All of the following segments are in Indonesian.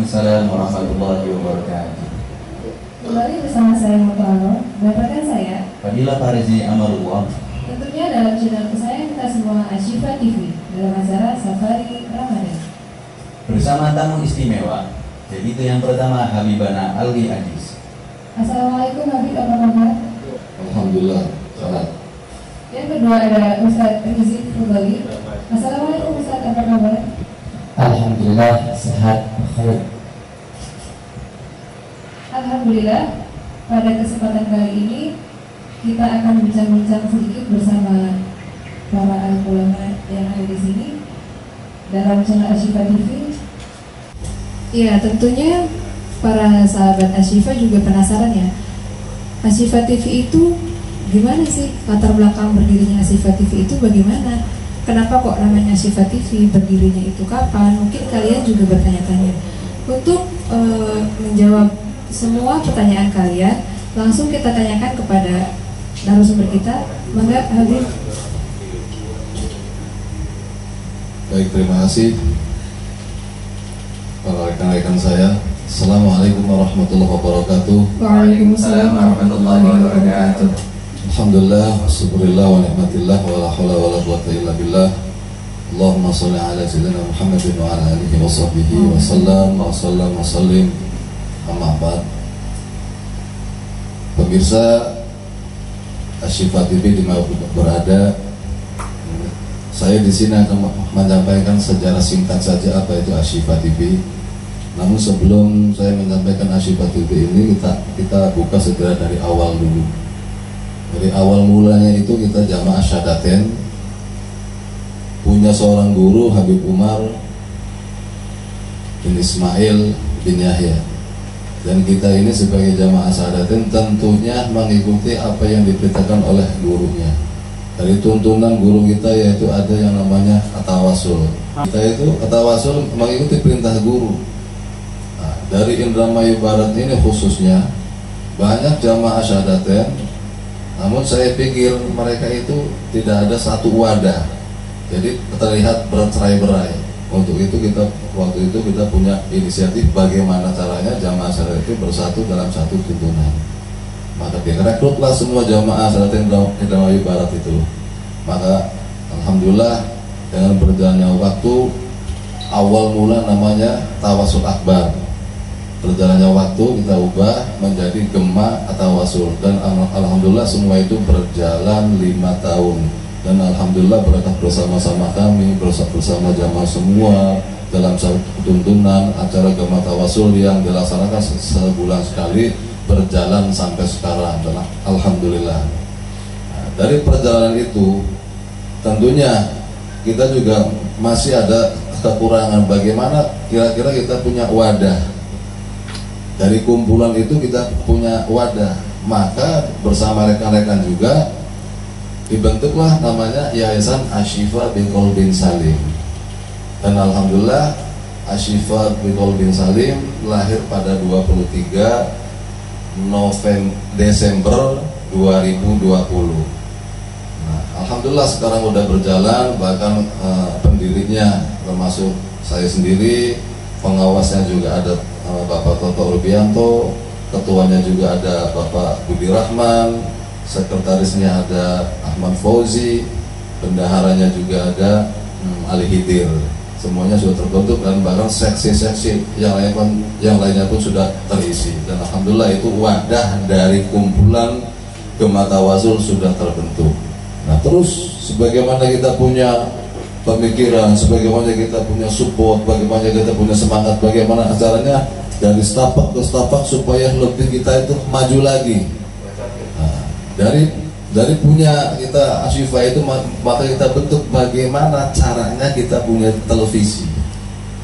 Waalaikumsalam warahmatullahi wabarakatuh. Kembali bersama saya Mutono dan rekan saya Fadilah Farizi Amalullah. tentunya dalam channel kesayangan kita semua Ashifa TV dalam acara Safari Ramadan. Bersama tamu istimewa. Jadi itu yang pertama Habibana Alwi Adis. Assalamualaikum Habib, apa kabar? Alhamdulillah, sehat. Yang kedua ada Ustadz Rizik Fudali. Assalamualaikum Ustadz, apa kabar? Alhamdulillah, sehat, baik. Alhamdulillah, pada kesempatan kali ini kita akan bincang-bincang sedikit bersama para ulama yang ada di sini dalam channel Ashifa TV. Iya, tentunya para sahabat Ashifa juga penasaran ya, Ashifa TV itu gimana sih, latar belakang berdirinya Ashifa TV itu bagaimana? Kenapa kok namanya Ashifa TV, berdirinya itu kapan? Mungkin kalian juga bertanya-tanya. Untuk menjawab semua pertanyaan kalian, langsung kita tanyakan kepada narasumber kita. Mangga Habib. Baik, terima kasih para rekan-rekan saya. Assalamualaikum warahmatullahi wabarakatuh. Waalaikumsalam warahmatullahi wabarakatuh. Alhamdulillah, syukurillah wa ni'matillah wa la hawla wa la quwwata illa billah. Allahumma sholli ala sayyidina Muhammadin wa ala alihi wa sahbihi wa sallam wa sallim. Amma ba'd. Pemirsa Ashifa TV dimanapun berada, saya di sini akan menyampaikan secara singkat saja apa itu Ashifa TV. Namun sebelum saya menyampaikan Ashifa TV ini, kita buka segera dari awal dulu. Dari awal mulanya itu kita jamaah Syahadaten, punya seorang guru Habib Umar bin Ismail bin Yahya. Dan kita ini sebagai jamaah Syahadaten tentunya mengikuti apa yang diperintahkan oleh gurunya. Dari tuntunan guru kita yaitu ada yang namanya atawasul. Kita itu atawasul mengikuti perintah guru. Nah, dari Indramayu Barat ini khususnya banyak jamaah Syahadaten, namun saya pikir mereka itu tidak ada satu wadah. Jadi terlihat bercerai-berai. Untuk itu waktu itu kita punya inisiatif bagaimana caranya jamaah Syahadaten itu bersatu dalam satu tuntunan. Maka direkrutlah semua jamaah Syahadaten Indramayu Barat itu. Maka alhamdulillah dengan berjalannya waktu, awal mula namanya Tawasul Akbar. Berjalannya waktu kita ubah menjadi Gema Atawasul, dan alhamdulillah semua itu berjalan 5 tahun. Dan alhamdulillah berkat bersama-sama kami, bersama jamaah semua dalam satu tuntunan acara Gema Tawasul yang dilaksanakan sebulan sekali, berjalan sampai sekarang. Dan alhamdulillah. Nah, dari perjalanan itu tentunya kita juga masih ada kekurangan. Bagaimana kira-kira kita punya wadah. Dari kumpulan itu kita punya wadah, maka bersama rekan-rekan juga dibentuklah namanya Yayasan Ashifa Biqalbin Salim. Dan alhamdulillah Ashifa Biqalbin Salim lahir pada 23 Desember 2020. Nah, alhamdulillah sekarang udah berjalan, bahkan pendirinya termasuk saya sendiri, pengawasnya juga ada Bapak Toto Rubianto, ketuanya juga ada Bapak Budi Rahman, sekretarisnya ada Ahmad Fauzi, bendaharanya juga ada Ali Hidir. Semuanya sudah terbentuk dan bahkan seksi-seksi yang lainnya pun sudah terisi. Dan alhamdulillah itu wadah dari kumpulan Gema Tawasul sudah terbentuk. Nah, terus sebagaimana kita punya pemikiran, sebagaimana kita punya support, bagaimana kita punya semangat, bagaimana caranya dari setapak ke setapak supaya lebih kita itu maju lagi. Nah, dari punya kita Ashifa itu, maka kita bentuk bagaimana caranya kita punya televisi.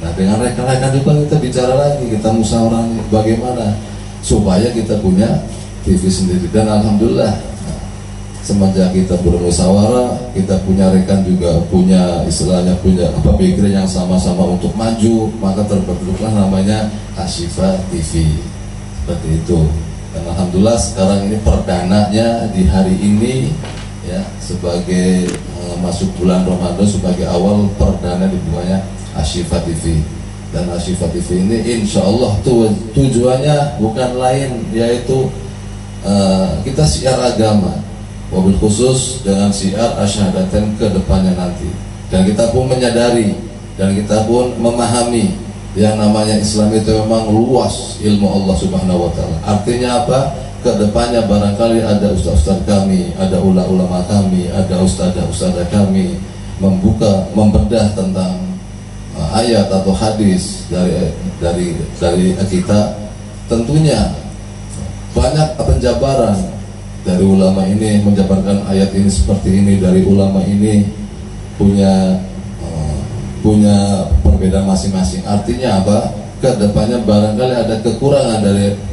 Nah, dengan rekan-rekan juga kita bicara lagi, kita musyawarah bagaimana supaya kita punya TV sendiri. Dan alhamdulillah semenjak kita bermusyawarah, kita punya rekan juga punya istilahnya punya pemikiran yang sama-sama untuk maju, maka terbentuklah namanya Ashifa TV. Seperti itu. Dan alhamdulillah sekarang ini perdananya di hari ini ya, sebagai masuk bulan Ramadan, sebagai awal perdana dibukanya Ashifa TV. Dan Asyifa TV ini insya Allah tujuannya bukan lain, yaitu kita syiar agama, wabil khusus dengan syiar asyhadaten ke depannya nanti. Dan kita pun menyadari dan kita pun memahami yang namanya Islam itu memang luas ilmu Allah Subhanahu wa Ta'ala. Artinya apa? Kedepannya barangkali ada ustaz-ustaz kami, ada ulama kami, ada ustazah kami membedah tentang ayat atau hadis dari kita. Tentunya banyak penjabaran dari ulama ini menjabarkan ayat ini seperti ini, dari ulama ini punya perbedaan masing-masing. Artinya apa? Kedepannya barangkali ada kekurangan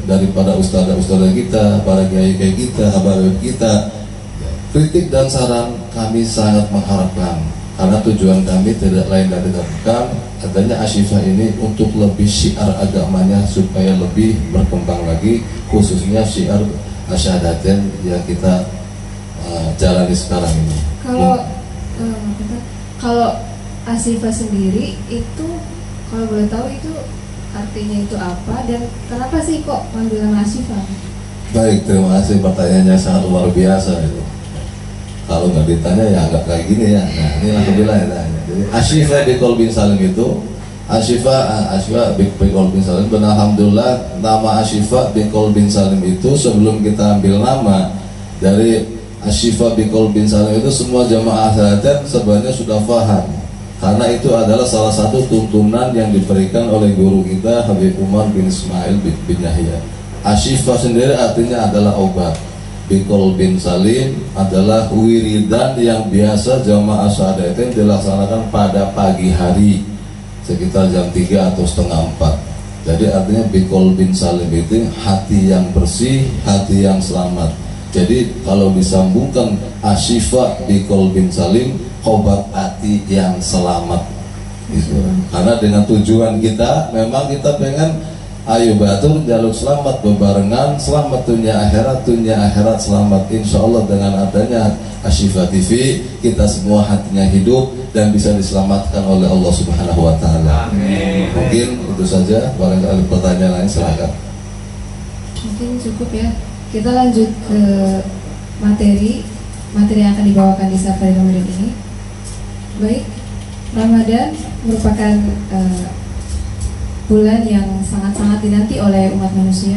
daripada ustazah kita, para kiai kita, habaib kita. Kritik dan saran kami sangat mengharapkan, karena tujuan kami tidak lain dan tidak bukan adanya Asyifa ini untuk lebih syiar agamanya supaya lebih berkembang lagi, khususnya syiar asyhadaten yang kita jalani sekarang ini. Kalau Asyifa sendiri itu, kalau boleh tahu itu artinya itu apa dan kenapa sih kok panggil nama Asyifa? Baik, terima kasih, pertanyaannya sangat luar biasa itu. Kalau nggak ditanya ya nggak kayak gini ya. Nah, ini alhamdulillah ya. Jadi Asyifa bi qalbin salim itu, Asyifa bi qalbin salim. Benar, alhamdulillah nama Asyifa bi qalbin salim itu sebelum kita ambil nama dari Asyifa bi qalbin salim itu semua jamaah Asyhadaten sebenarnya sudah paham. Karena itu adalah salah satu tuntunan yang diberikan oleh guru kita Habib Umar bin Ismail bin Yahya. Asyifa sendiri artinya adalah obat. Bikol bin Salim adalah wiridan yang biasa jamaah Asyhadaten dilaksanakan pada pagi hari sekitar jam 3 atau setengah 4. Jadi artinya Bikol bin Salim itu hati yang bersih, hati yang selamat. Jadi kalau disambungkan Asyifa Bikol bin Salim, obat hati yang selamat gitu. Karena dengan tujuan kita memang kita pengen ayo batur jaluk selamat bebarengan, selamat dunia akhirat selamat. Insya Allah dengan adanya Asyifa TV kita semua hatinya hidup dan bisa diselamatkan oleh Allah Subhanahu wa Ta'ala. Mungkin itu saja, barangkali pertanyaan lain silakan. Mungkin cukup ya. Kita lanjut ke materi yang akan dibawakan di Safari Ramadan ini. Baik, Ramadan merupakan bulan yang sangat-sangat dinanti oleh umat manusia,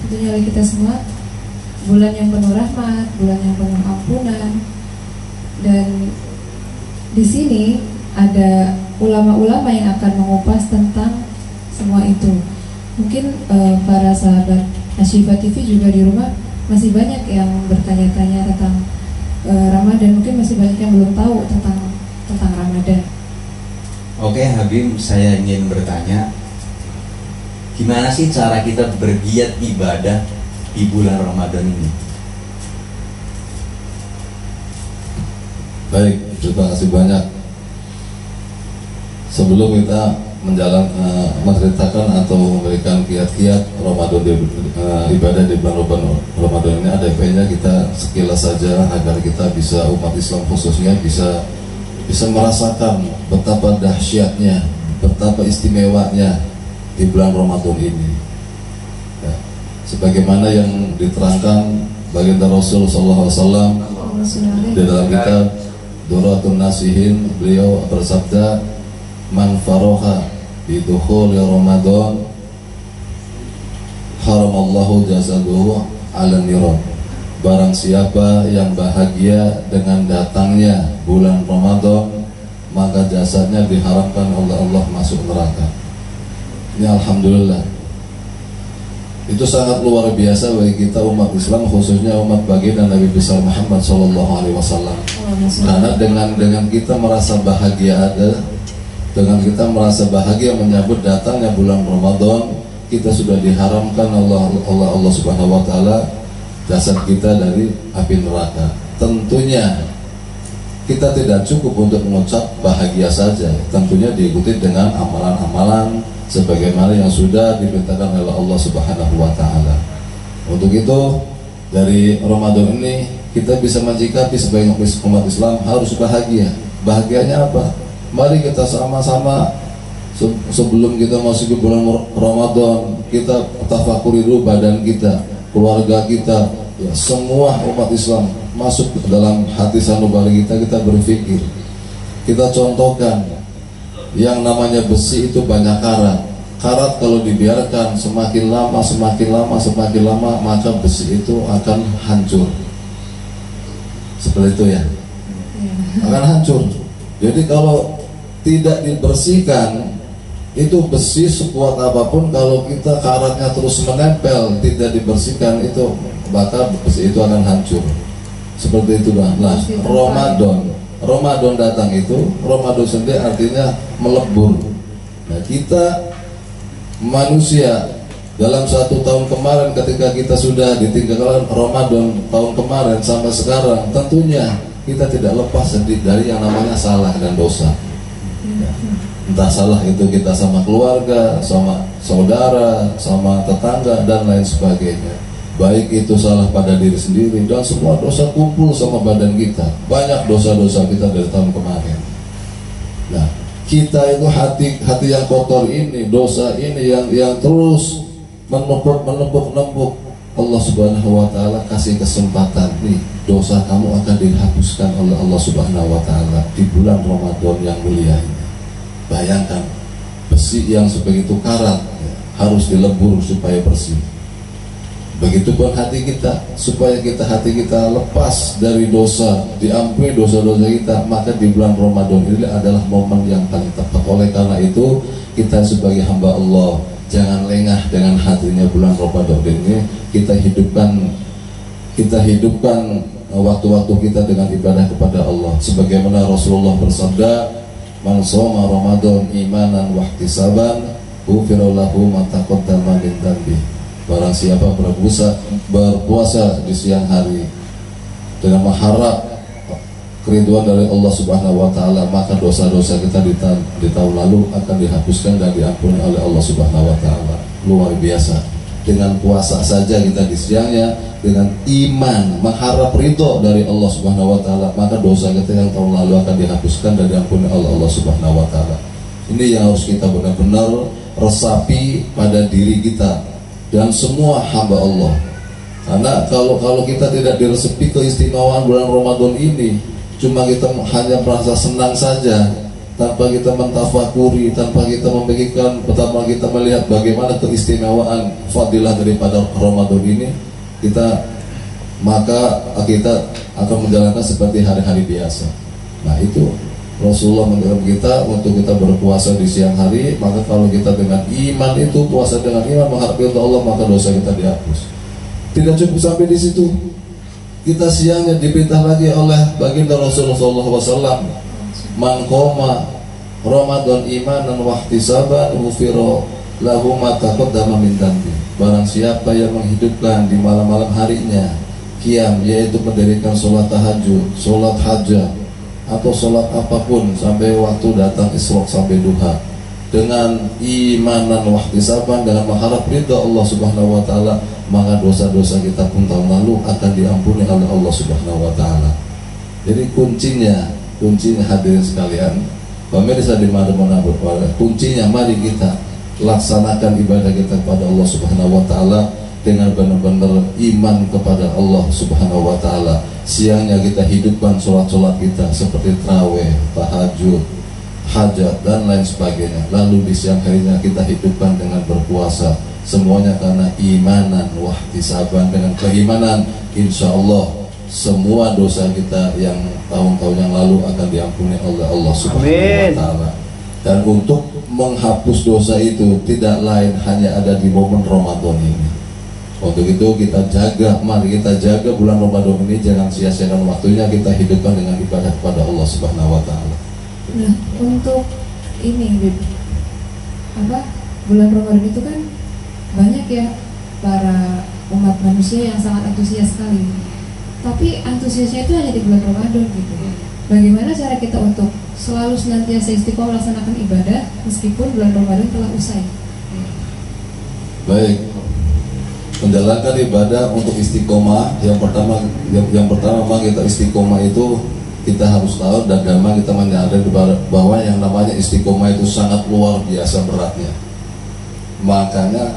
tentunya oleh kita semua. Bulan yang penuh rahmat, bulan yang penuh ampunan. Dan di sini ada ulama-ulama yang akan mengupas tentang semua itu. Mungkin para sahabat Asyifa TV juga di rumah masih banyak yang bertanya-tanya tentang Ramadan. Mungkin masih banyak yang belum tahu tentang Ramadan. Oke Habib, saya ingin bertanya, gimana sih cara kita bergiat ibadah di bulan Ramadan ini? Baik, terima kasih banyak. Sebelum kita menceritakan atau memberikan kiat-kiat Ramadan ibadah di bulan Ramadan ini, ada baiknya kita sekilas saja agar kita bisa, umat Islam khususnya bisa merasakan betapa dahsyatnya, betapa istimewanya di bulan Ramadan ini. Ya, sebagaimana yang diterangkan baginda Rasul sallallahu alaihi wasallam di dalam kitab Duratun Nasihin, beliau bersabda, "Man faroha bi dukhuli Ramadan haramallahu jazaduhu 'ala niran." Barang siapa yang bahagia dengan datangnya bulan Ramadan, maka jasadnya diharamkan oleh Allah masuk neraka. Ini alhamdulillah. Itu sangat luar biasa bagi kita umat Islam, khususnya umat baginda Nabi besar Muhammad SAW. Karena dengan kita merasa bahagia dengan kita merasa bahagia menyambut datangnya bulan Ramadan, kita sudah diharamkan Allah Subhanahu wa Ta'ala jasad kita dari api neraka. Tentunya kita tidak cukup untuk mengucap bahagia saja, tentunya diikuti dengan amalan-amalan sebagaimana yang sudah diperintahkan oleh Allah Subhanahu wa Ta'ala. Untuk itu dari Ramadan ini kita bisa menyikapi sebagai umat Islam harus bahagia. Bahagianya apa? Mari kita sama-sama Sebelum kita masuk ke bulan Ramadan, kita tafakuri dulu badan kita, keluarga kita, ya, semua umat Islam masuk ke dalam hati sanubari kita berpikir. Kita contohkan, yang namanya besi itu banyak karat. Karat kalau dibiarkan semakin lama, maka besi itu akan hancur. Seperti itu ya, akan hancur. Jadi kalau tidak dibersihkan, itu besi sekuat apapun, kalau kita karatnya terus menempel, tidak dibersihkan, itu maka besi itu akan hancur. Seperti itu lah. Nah, Ramadan datang itu, Ramadan sendiri artinya melebur. Nah, kita manusia dalam 1 tahun kemarin, ketika kita sudah ditinggalkan Ramadan tahun kemarin sampai sekarang, tentunya kita tidak lepas dari yang namanya salah dan dosa. Entah salah itu kita sama keluarga, sama saudara, sama tetangga, dan lain sebagainya. Baik itu salah pada diri sendiri, dan semua dosa kumpul sama badan kita. Banyak dosa-dosa kita dari tahun kemarin. Nah, kita itu hati yang kotor ini, dosa ini yang terus menumpuk. Allah Subhanahu wa Ta'ala kasih kesempatan nih, dosa kamu akan dihapuskan oleh Allah Subhanahu wa Ta'ala di bulan Ramadan yang mulia ini. Bayangkan, besi yang sebegitu karat harus dilebur supaya bersih. Begitupun hati kita, supaya hati kita lepas dari dosa, diampuni dosa-dosa kita, maka di bulan Ramadan ini adalah momen yang paling tepat. Oleh karena itu, kita sebagai hamba Allah jangan lengah dengan hatinya bulan Ramadan ini. Kita hidupkan waktu-waktu kita dengan ibadah kepada Allah. Sebagaimana Rasulullah bersabda, "Man shoma Ramadan imanan wa ihtisaban, ghufira lahu ma taqaddama min dhanbi." Barang siapa berpuasa di siang hari dengan mengharap keriduan dari Allah Subhanahu wa Ta'ala, maka dosa-dosa kita di tahun lalu akan dihapuskan dan diampuni oleh Allah Subhanahu wa Ta'ala. Luar biasa. Dengan puasa saja kita di siangnya, dengan iman mengharap ridho dari Allah Subhanahu wa Ta'ala, maka dosa kita yang tahun lalu akan dihapuskan dan diampuni oleh Allah Subhanahu wa Ta'ala. Ini yang harus kita benar-benar resapi pada diri kita dan semua hamba Allah. Karena kalau kita tidak diresapi keistimewaan bulan Ramadan ini, cuma kita hanya merasa senang saja, tanpa kita mentafakuri, tanpa kita memikirkan, tanpa kita melihat bagaimana keistimewaan fadilah daripada Ramadan ini, maka kita akan menjalankan seperti hari-hari biasa. Nah, itu Rasulullah mengajarkan kita untuk kita berpuasa di siang hari. Maka kalau kita dengan iman, itu puasa dengan iman mengharap ridha Allah, maka dosa kita dihapus. Tidak cukup sampai di situ, kita siangnya diperintah lagi oleh baginda Rasulullah SAW, "Man qoma Ramadan imanan wa ihtisaban ghufira lahu ma taqaddama min dhanbi." Barang siapa yang menghidupkan di malam-malam harinya qiyam, yaitu mendirikan sholat tahajud, sholat hajat, atau sholat apapun sampai waktu datang isyraq sampai duha, dengan imanan wa ihtisaban, dengan mengharap ridha Allah Subhanahu wa Ta'ala, maka dosa-dosa kita pun tahun lalu akan diampuni oleh Allah Subhanahu wa Ta'ala. Jadi kuncinya hadirin sekalian, pemirsa dimana-mana berada, kuncinya mari kita laksanakan ibadah kita kepada Allah Subhanahu wa Ta'ala dengan benar-benar iman kepada Allah Subhanahu wa Ta'ala. Siangnya kita hidupkan sholat-sholat kita seperti tarawih, tahajud, hajat, dan lain sebagainya. Lalu di siang harinya kita hidupkan dengan berpuasa. Semuanya karena imanan wa ihtisaban. Dengan keimanan, insya Allah semua dosa kita yang tahun-tahun yang lalu akan diampuni oleh Allah Subhanahu wa Ta'ala. Dan untuk menghapus dosa itu tidak lain hanya ada di momen Ramadan ini. Untuk itu mari kita jaga bulan Ramadan ini, jangan sia-siakan waktunya, kita hidupkan dengan ibadah kepada Allah Subhanahu wa Ta'ala. Nah, untuk ini bulan Ramadan itu kan banyak ya para umat manusia yang sangat antusias sekali. Tapi antusiasnya itu hanya di bulan Ramadan gitu. Bagaimana cara kita untuk selalu senantiasa istiqomah melaksanakan ibadah meskipun bulan Ramadan telah usai? Baik, menjalankan ibadah untuk istiqomah, yang pertama memang kita istiqomah itu kita harus tahu dan memang kita menyadari bahwa yang namanya istiqomah itu sangat luar biasa beratnya. Makanya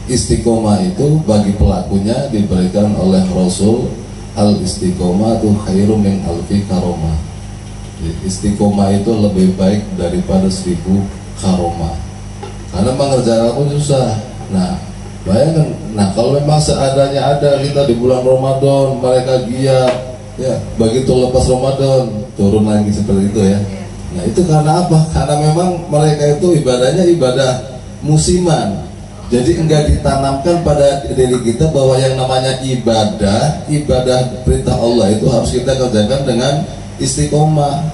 istiqomah itu bagi pelakunya diberikan oleh Rasul, al istiqomah itu khairum min alfi karomah. Istiqomah itu lebih baik daripada 1000 karomah. Karena mengerjakan aku susah. Nah, bayangkan, kalau memang seadanya ada kita di bulan Ramadan, mereka giat, ya begitu lepas Ramadan turun lagi seperti itu ya. Nah itu karena apa? Karena memang mereka itu ibadahnya ibadah musiman. Jadi enggak ditanamkan pada diri kita bahwa yang namanya ibadah perintah Allah itu harus kita kerjakan dengan istiqomah.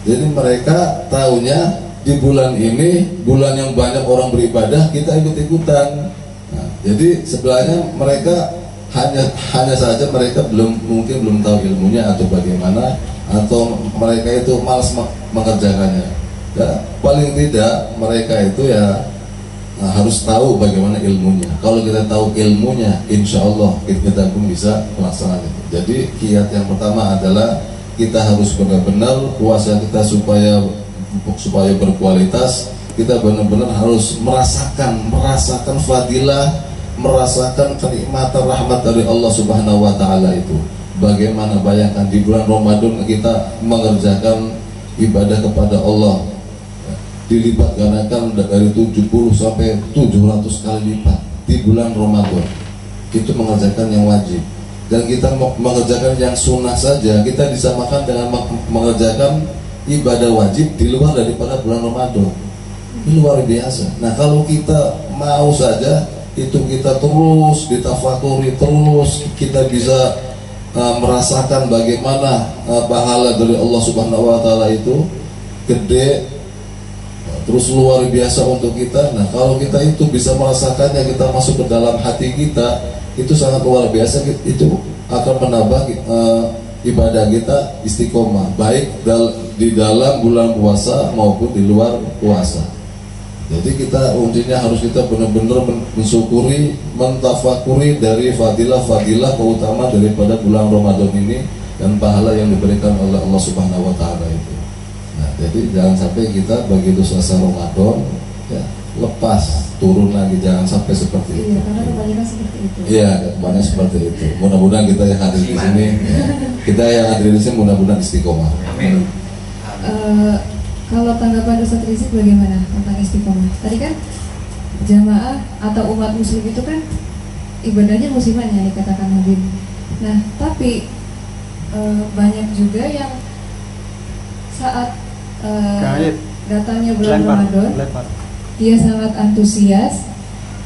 Jadi mereka taunya di bulan ini, bulan yang banyak orang beribadah, kita ikut-ikutan. Nah, jadi sebenarnya mereka hanya saja mereka mungkin belum tahu ilmunya atau bagaimana, atau mereka itu malas mengerjakannya. Ya, paling tidak mereka itu ya harus tahu bagaimana ilmunya. Kalau kita tahu ilmunya, insya Allah kita pun bisa melaksanakan itu. Jadi kiat yang pertama adalah kita harus benar-benar puasa kita supaya berkualitas. Kita benar-benar harus merasakan fadilah, merasakan kenikmatan rahmat dari Allah Subhanahu wa taala itu. Bagaimana bayangkan di bulan Ramadan kita mengerjakan ibadah kepada Allah dilipat gandakan dari 70 sampai 700 kali lipat di bulan Ramadan. Itu mengerjakan yang wajib. Dan kita mengerjakan yang sunnah saja kita disamakan dengan mengerjakan ibadah wajib di luar daripada bulan Ramadan. Ini luar biasa. Nah, kalau kita mau saja itu kita terus ditafakuri, terus kita bisa merasakan bagaimana pahala dari Allah Subhanahu wa taala itu gede, terus luar biasa untuk kita. Nah, kalau kita itu bisa merasakannya, kita masuk ke dalam hati kita, itu sangat luar biasa. Itu akan menambah ibadah kita istiqomah, baik di dalam bulan puasa maupun di luar puasa. Jadi kita kuncinya harus kita benar-benar mensyukuri, mentafakuri dari fadilah-fadilah keutamaan daripada bulan Ramadan ini dan pahala yang diberikan oleh Allah Subhanahu wa taala itu. Nah, jadi jangan sampai kita begitu selesai Ramadan ya lepas, turun lagi, jangan sampai seperti itu. Iya, karena kebanyakan seperti itu. Iya, kebanyakan seperti itu. Mudah-mudahan kita yang hadir di sini, mudah-mudahan istiqomah. Amin. Kalau tanggapan Ustaz Rizik bagaimana tentang istiqomah? Tadi kan jamaah atau umat muslim itu kan ibadahnya musiman ya dikatakan Habib. Nah, tapi banyak juga yang saat datangnya bulan Ramadan dia sangat antusias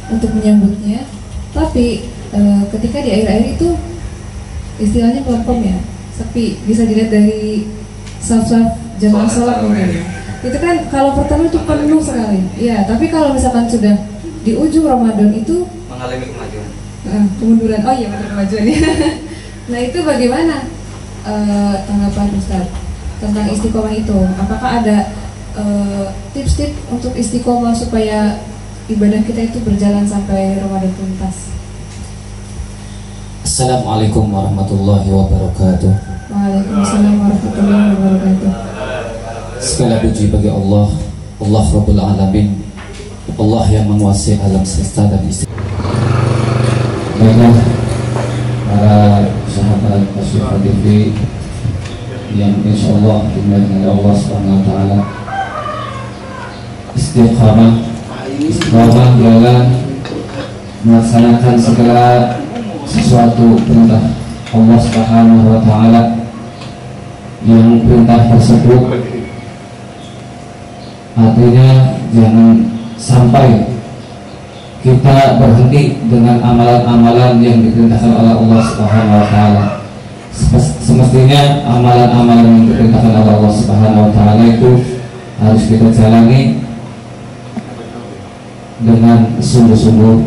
untuk menyambutnya, tapi ketika di akhir-akhir itu istilahnya melempem ya, sepi. Bisa dilihat dari saf-saf jamaah sholat mungkin. Itu kan kalau pertama itu penuh sekali. Ya, tapi kalau misalkan sudah di ujung Ramadan itu mengalami kemajuan. Kemunduran. Oh iya, betul, kemajuan ya. Nah, itu bagaimana tanggapan Ustaz tentang istiqomah itu? Apakah ada tips-tips untuk istiqomah supaya ibadah kita itu berjalan sampai Ramadan tuntas? Assalamualaikum warahmatullahi wabarakatuh. Waalaikumsalam warahmatullahi wabarakatuh. Segala puji bagi Allah, Allah Rabbul Alamin, Allah yang menguasai alam semesta dan istiqomah. Baiklah para sahabat Asyifa TV yang insya Allah dimuliakan Allah Subhanahu wa taala, istiqomah adalah melaksanakan segala sesuatu perintah Allah Subhanahu wa taala, yang perintah tersebut artinya jangan sampai kita berhenti dengan amalan-amalan yang diperintahkan oleh Allah Subhanahu wa taala. Semestinya amalan-amalan yang diperintahkan oleh Allah Subhanahu wa taala itu harus kita jalani dengan sungguh-sungguh,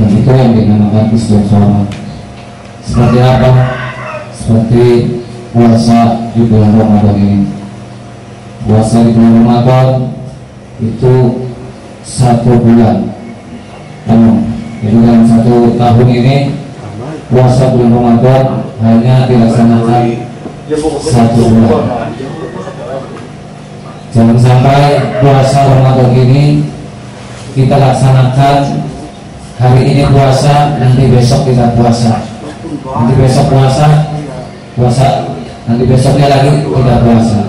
dan itu yang dinamakan istiqomah. Seperti apa? Seperti puasa di bulan Ramadan ini. Puasa di bulan Ramadan itu 1 bulan penuh. Jadi dalam 1 tahun ini puasa bulan Ramadan hanya dilaksanakan 1 bulan. Jangan sampai puasa Ramadan ini kita laksanakan hari ini puasa, nanti besok kita puasa, nanti besok puasa, nanti besoknya lagi kita puasa.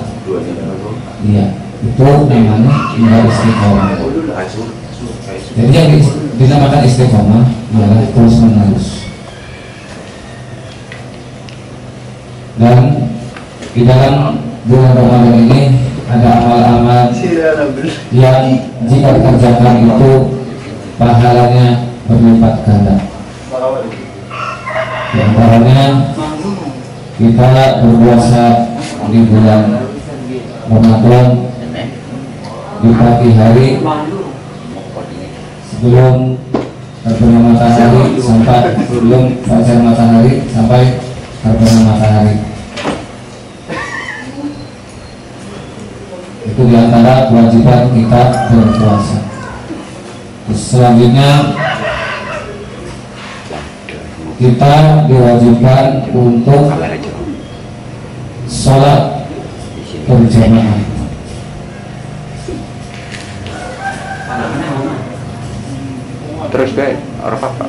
Iya, itu namanya enggak istiqomah. Jadi yang dinamakan istiqomah adalah terus menerus. Dan di dalam bulan Ramadan ini ada amal-amal yang jika dikerjakan itu pahalanya berlipat ganda. Di antaranya kita berpuasa di bulan Ramadan di pagi hari sebelum terbenam matahari sampai sebelum fajar matahari sampai terbenam matahari. Itu diantara kewajiban kita berpuasa. Selanjutnya kita diwajibkan untuk sholat berjamaah. Terus guys, orang apa?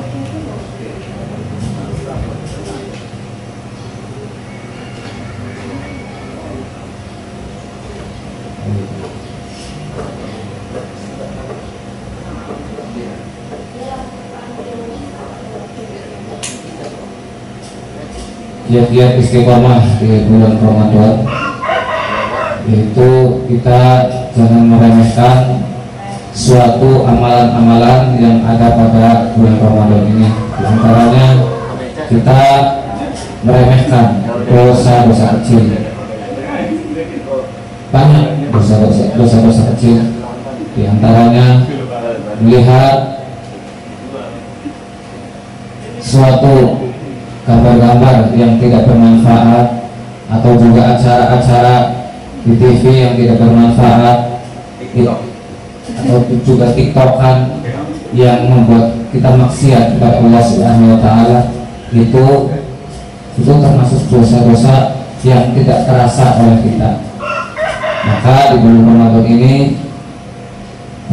Giat-giat istiqomah di bulan Ramadan, yaitu kita jangan meremehkan suatu amalan-amalan yang ada pada bulan Ramadan ini. Di antaranya kita meremehkan dosa-dosa kecil. Banyak dosa-dosa kecil. Di antaranya melihat suatu gambar-gambar yang tidak bermanfaat, atau juga acara-acara di TV yang tidak bermanfaat, atau juga TikTokan yang membuat kita maksiat kepada Allah Subhanahu wa taala, itu termasuk dosa-dosa yang tidak terasa oleh kita. Maka di bulan Ramadan ini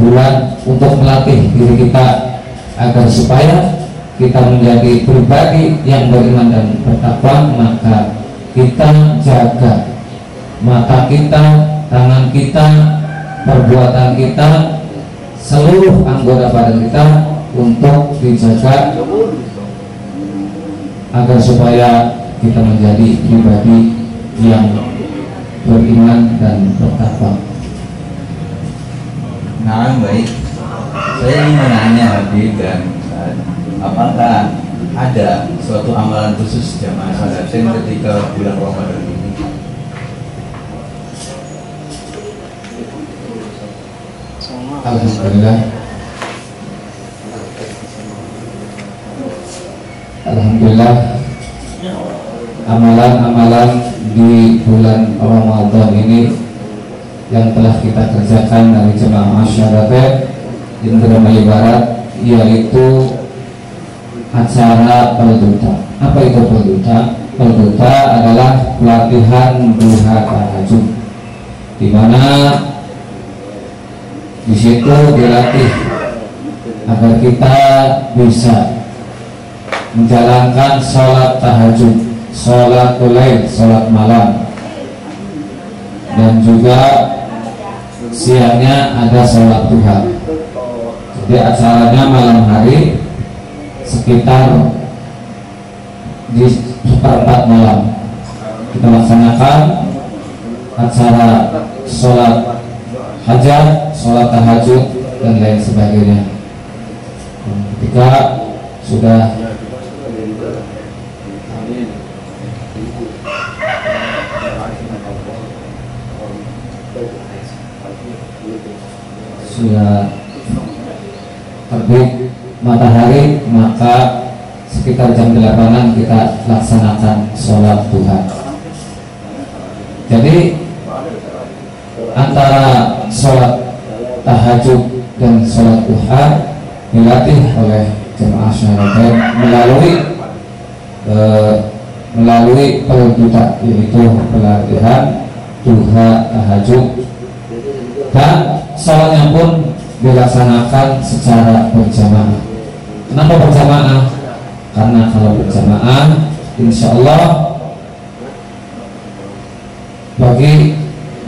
bulan untuk melatih diri kita agar supaya kita menjadi pribadi yang beriman dan bertakwa. Maka kita jaga mata kita, tangan kita, perbuatan kita, seluruh anggota badan kita untuk dijaga agar supaya kita menjadi pribadi yang beriman dan bertakwa. Nah, baik. Saya ingin menanya Habib, dan apakah ada suatu amalan khusus jamaah Salatin ketika bulan Ramadan ini? Alhamdulillah. Alhamdulillah, amalan-amalan di bulan Ramadan ini yang telah kita kerjakan dari jemaah masyarakat Indramayu Barat, yaitu acara pelduta. Apa itu pelduta? Pelduta adalah pelatihan duha tahajud, di mana di situ dilatih agar kita bisa menjalankan sholat tahajud, sholat lail, sholat malam, dan juga siangnya ada sholat duha. Jadi acaranya malam hari sekitar di 1/4 malam kita laksanakan acara sholat hajat, sholat tahajud, dan lain sebagainya. Ketika sudah terbit matahari, maka sekitar jam 8-an kita laksanakan sholat duha. Jadi antara sholat tahajud dan sholat duha dilatih oleh jemaah syarikat melalui melalui pelatihan, yaitu pelatihan duha, tahajud, dan sholatnya pun dilaksanakan secara berjamaah. Kenapa berjamaah? Karena kalau berjamaah, insya Allah bagi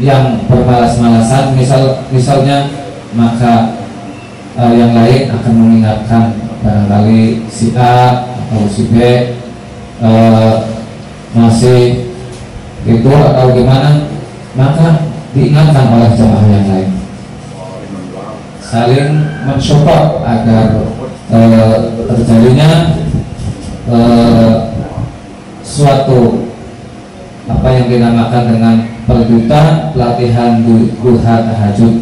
yang bermalas-malasan, misalnya, maka yang lain akan mengingatkan, barangkali si A atau si B masih itu atau gimana, maka diingatkan oleh jamaah yang lain, saling mensupport agar terjadinya suatu apa yang dinamakan dengan pelatihan duha tahajud.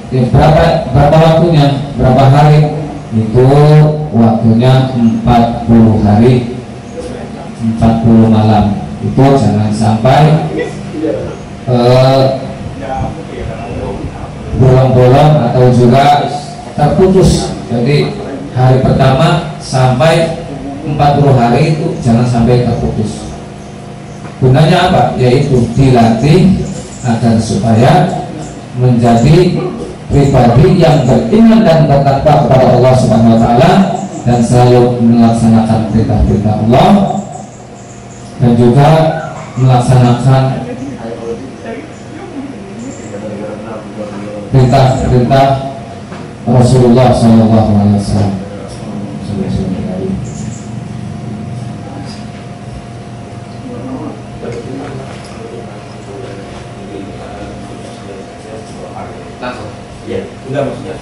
Berapa waktunya? Berapa hari? Itu waktunya 40 hari, 40 malam. Itu jangan sampai bolong-bolong atau juga terputus. Jadi hari pertama sampai 40 hari itu jangan sampai terputus. Gunanya apa? Yaitu dilatih agar supaya menjadi pribadi yang beriman dan bertakwa kepada Allah Subhanahu wa taala dan selalu melaksanakan perintah-perintah Allah dan juga melaksanakan perintah-perintah Rasulullah sallallahu alaihi wasallam. Ya, enggak maksudnya.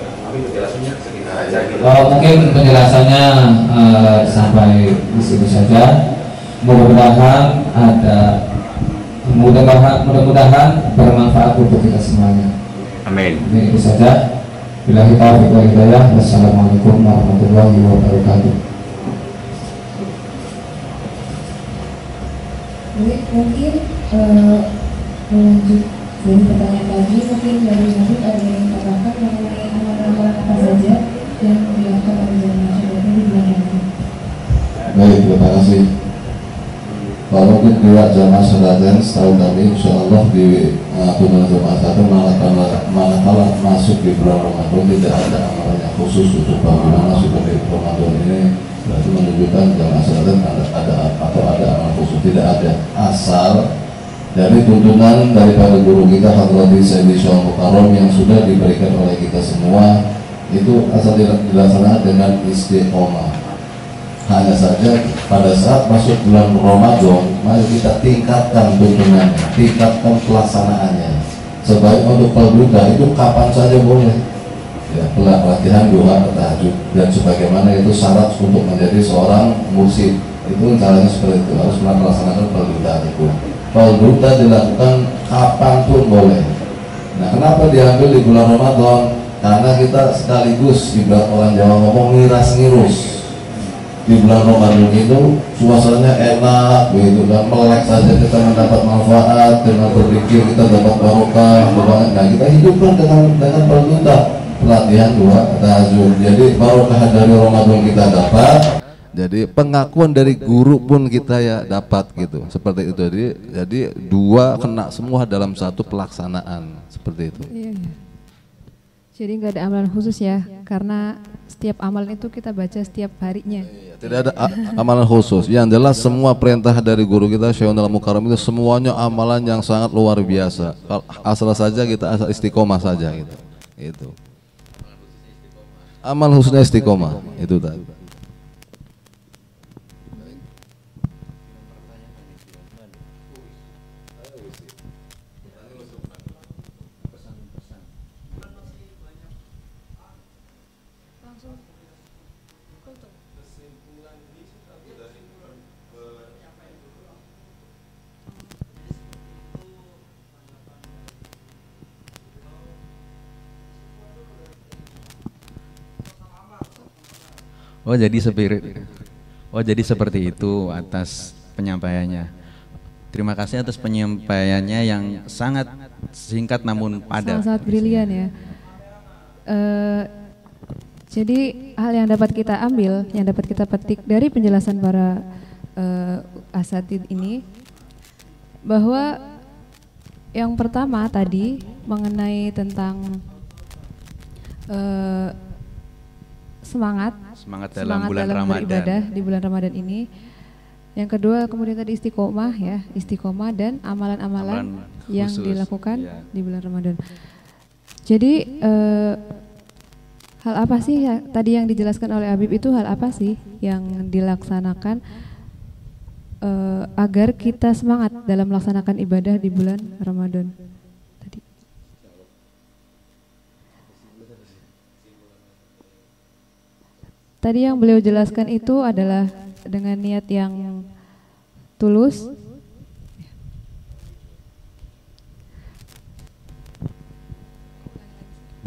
Tapi penjelasannya sekitar aja gitu. Mungkin penjelasannya sampai di sini saja. Mudah-mudahan bermanfaat untuk kita semuanya. Amin. Ini itu saja. Billahi taufiq wal hidayah. Wassalamualaikum warahmatullahi wabarakatuh. Baik, mungkin melanjut dari pertanyaan tadi, mungkin dari Nabi ada yang katakan mengenai amalan-amalan apa saja yang dilakukan oleh jamaah Syariah di bulan Ramadan. Baik, terima kasih. Kalau mungkin pihak jamaah Syariah setahu kami, insya Allah di bulan jamaah manakala masuk di bulan Ramadan tidak ada amalan yang khusus untuk bagaimana masuk di Ramadan ini. Berarti menunjukkan jamaah Syariah ada amalan khusus, tidak ada. Asal dari tuntunan daripada guru kita Hadrati Sayyidi Syekh Mukarram yang sudah diberikan oleh kita semua, itu asal dilaksanakan dengan istiqomah. Hanya saja pada saat masuk bulan Ramadan, mari kita tingkatkan tuntunannya, tingkatkan pelaksanaannya. Sebaik untuk pelbuta itu kapan saja boleh. Ya, pelatihan doa tahajud dan sebagaimana itu syarat untuk menjadi seorang mursyid. Itu caranya seperti itu, harus melaksanakan pelbuta itu. Pelbuta dilakukan kapanpun boleh. Nah, kenapa diambil di bulan Ramadan? Karena kita sekaligus, ibarat orang Jawa ngomong, ngiras-ngirus. Di bulan Ramadan itu suasananya enak, begitu kan, melek saja kita mendapat manfaat, dengan berpikir kita dapat barokah. Nah, kita hidupkan dengan pelbuta, pelatihan doa tahajud. Jadi barokah dari Ramadan kita dapat. Jadi pengakuan dari guru pun kita ya dapat gitu, seperti itu. Jadi dua kena semua dalam satu pelaksanaan seperti itu. Iya. Jadi nggak ada amalan khusus ya, karena setiap amalan itu kita baca setiap harinya. Tidak ada amalan khusus. Yang jelas semua perintah dari guru kita Syekh Mukarram itu semuanya amalan yang sangat luar biasa. Asal saja kita asal istiqomah saja gitu. Itu. Amal khususnya istiqomah itu tadi. Jadi seperti itu atas penyampaiannya. Terima kasih atas penyampaiannya yang sangat singkat namun padat. Sangat brilian ya. Jadi hal yang dapat kita ambil, yang dapat kita petik dari penjelasan para asatid ini, bahwa yang pertama tadi mengenai tentang semangat dalam bulan Ramadan, beribadah di bulan Ramadan ini. Yang kedua kemudian tadi istiqomah ya, istiqomah dan amalan-amalan yang dilakukan di bulan Ramadan. Jadi hal apa sih tadi yang dijelaskan oleh Habib itu, hal apa sih yang dilaksanakan agar kita semangat dalam melaksanakan ibadah di bulan Ramadan tadi? Tadi yang beliau jelaskan itu adalah dengan niat yang tulus.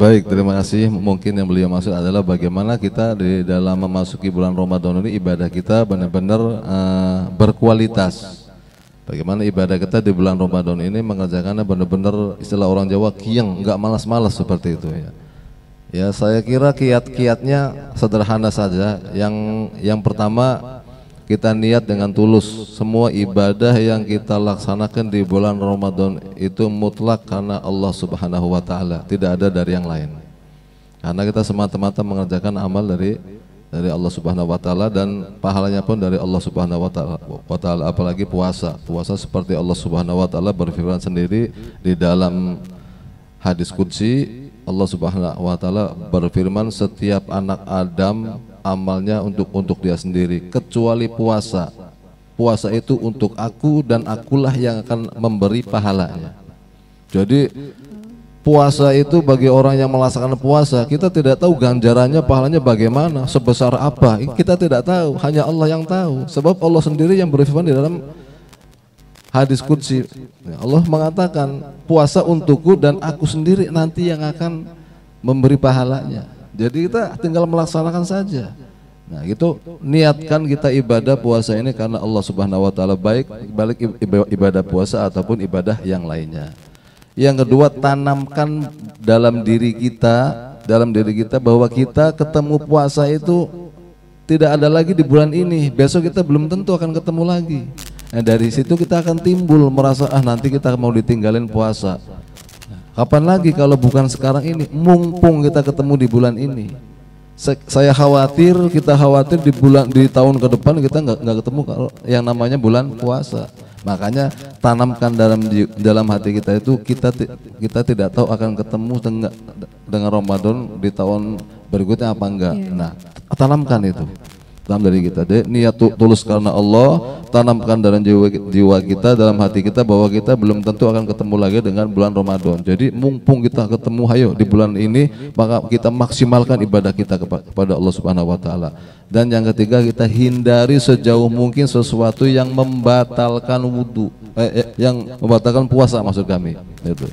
Baik, terima kasih. Mungkin yang beliau maksud adalah bagaimana kita di dalam memasuki bulan Ramadan ini ibadah kita benar-benar berkualitas. Bagaimana ibadah kita di bulan Ramadan ini mengerjakannya benar-benar istilah orang Jawa kiyeng, enggak malas-malas seperti itu ya. Ya, saya kira kiat-kiatnya sederhana saja. Yang pertama, kita niat dengan tulus. Semua ibadah yang kita laksanakan di bulan Ramadan itu mutlak karena Allah Subhanahu wa taala, tidak ada dari yang lain. Karena kita semata-mata mengerjakan amal dari Allah Subhanahu wa taala, dan pahalanya pun dari Allah Subhanahu wa taala, apalagi puasa. Puasa seperti Allah Subhanahu wa taala berfirman sendiri di dalam hadis qudsi, Allah Subhanahu wa taala berfirman, setiap anak Adam amalnya untuk dia sendiri kecuali puasa. Puasa itu untuk aku dan akulah yang akan memberi pahalanya. Jadi puasa itu bagi orang yang melaksanakan puasa, kita tidak tahu ganjarannya, pahalanya bagaimana, sebesar apa, kita tidak tahu, hanya Allah yang tahu. Sebab Allah sendiri yang berfirman di dalam hadis qudsi, Allah mengatakan puasa untukku dan aku sendiri nanti yang akan memberi pahalanya. Jadi kita tinggal melaksanakan saja. Nah, itu niatkan kita ibadah puasa ini karena Allah Subhanahu wa taala, baik ibadah puasa ataupun ibadah yang lainnya. Yang kedua, tanamkan dalam diri kita bahwa kita ketemu puasa itu tidak ada lagi di bulan ini. Besok kita belum tentu akan ketemu lagi. Nah, dari situ kita akan timbul merasa nanti kita mau ditinggalin puasa. Kapan lagi kalau bukan sekarang ini? Mumpung kita ketemu di bulan ini. Saya khawatir, kita khawatir di tahun ke depan kita nggak ketemu kalau yang namanya bulan puasa. Makanya tanamkan dalam hati kita itu kita tidak tahu akan ketemu dengan Ramadan di tahun berikutnya apa enggak. Nah, tanamkan itu dalam diri kita, niat tulus karena Allah, tanamkan dalam jiwa kita, dalam hati kita bahwa kita belum tentu akan ketemu lagi dengan bulan Ramadan. Jadi mumpung kita ketemu, hayo di bulan ini, maka kita maksimalkan ibadah kita kepada Allah Subhanahu wa taala. Dan yang ketiga, kita hindari sejauh mungkin sesuatu yang membatalkan wudu, yang membatalkan puasa maksud kami. Itu.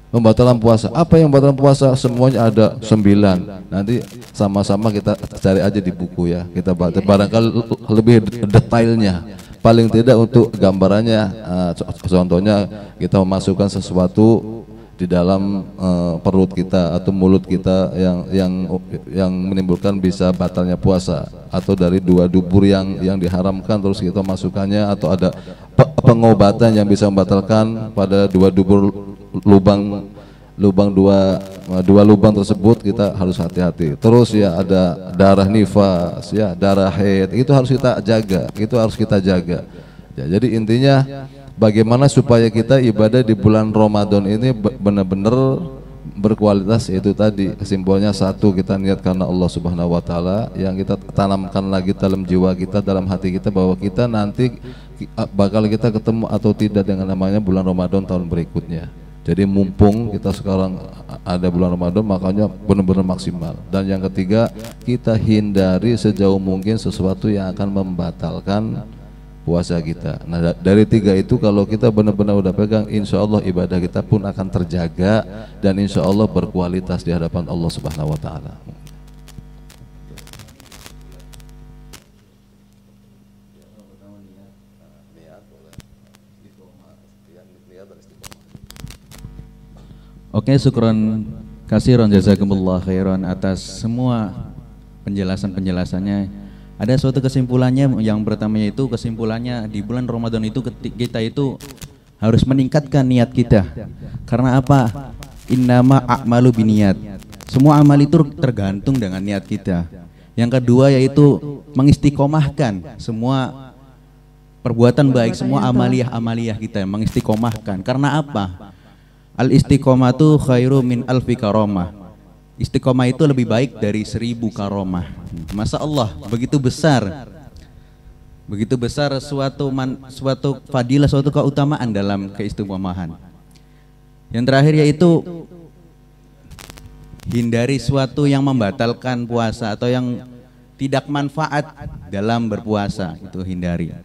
Membatalkan puasa. Apa yang membatalkan puasa? Semuanya ada 9. Nanti sama-sama kita cari aja di buku ya. Kita baca barangkali lebih detailnya. Paling tidak untuk gambarannya, contohnya kita memasukkan sesuatu di dalam perut kita atau mulut kita yang menimbulkan bisa batalnya puasa, atau dari 2 dubur yang diharamkan terus kita masukkannya, atau ada pengobatan yang bisa membatalkan pada 2 dubur lubang dua lubang tersebut, kita harus hati-hati. Terus ya ada darah nifas, ya darah haid, itu harus kita jaga, ya, jadi intinya bagaimana supaya kita ibadah di bulan Ramadan ini benar-benar berkualitas. Itu tadi kesimpulannya, satu, kita niat karena Allah Subhanahu wa taala, yang kita tanamkan lagi dalam jiwa kita, dalam hati kita, bahwa kita nanti bakal kita ketemu atau tidak dengan namanya bulan Ramadan tahun berikutnya. Jadi mumpung kita sekarang ada bulan Ramadan, makanya benar-benar maksimal. Dan yang ketiga, kita hindari sejauh mungkin sesuatu yang akan membatalkan puasa kita. Nah, dari 3 itu kalau kita benar-benar udah pegang, insya Allah ibadah kita pun akan terjaga dan insya Allah berkualitas di hadapan Allah Subhanahu wa taala. Oke, syukron kasiron jazakumullah khairan atas semua penjelasannya. Ada suatu kesimpulannya, yang pertamanya itu kesimpulannya di bulan Ramadan itu kita itu harus meningkatkan niat kita. Karena apa? Innama a'malu biniyat. Semua amal itu tergantung dengan niat kita. Yang kedua yaitu mengistiqomahkan semua perbuatan baik, semua amaliyah kita mengistiqomahkan. Karena apa? Al-istiqomatu khairu min alfi karomah. Istiqomah itu lebih baik dari 1000 karomah. Masya Allah, begitu besar suatu fadilah, suatu keutamaan dalam keistiqomahan. Yang terakhir yaitu hindari suatu yang membatalkan puasa atau yang tidak manfaat dalam berpuasa, itu hindari.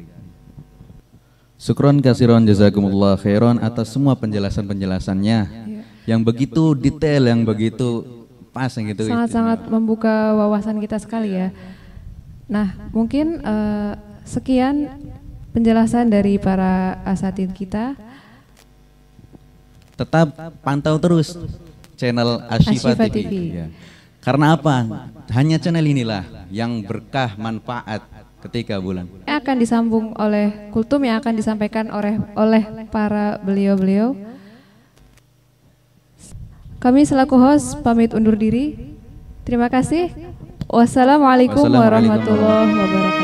Syukron kasiron jazakumullah khairan atas semua penjelasannya yang begitu detail, yang begitu pas, yang gitu. Sangat-sangat membuka wawasan kita sekali ya. Nah, mungkin sekian penjelasan dari para asatidz kita. Tetap pantau terus channel Ashifa TV. Ya. Karena apa? Hanya channel inilah yang berkah manfaat ketika bulan. Akan disambung oleh kultum yang akan disampaikan oleh para beliau-beliau. Kami selaku host pamit undur diri. Terima kasih. Wassalamualaikum warahmatullahi wabarakatuh.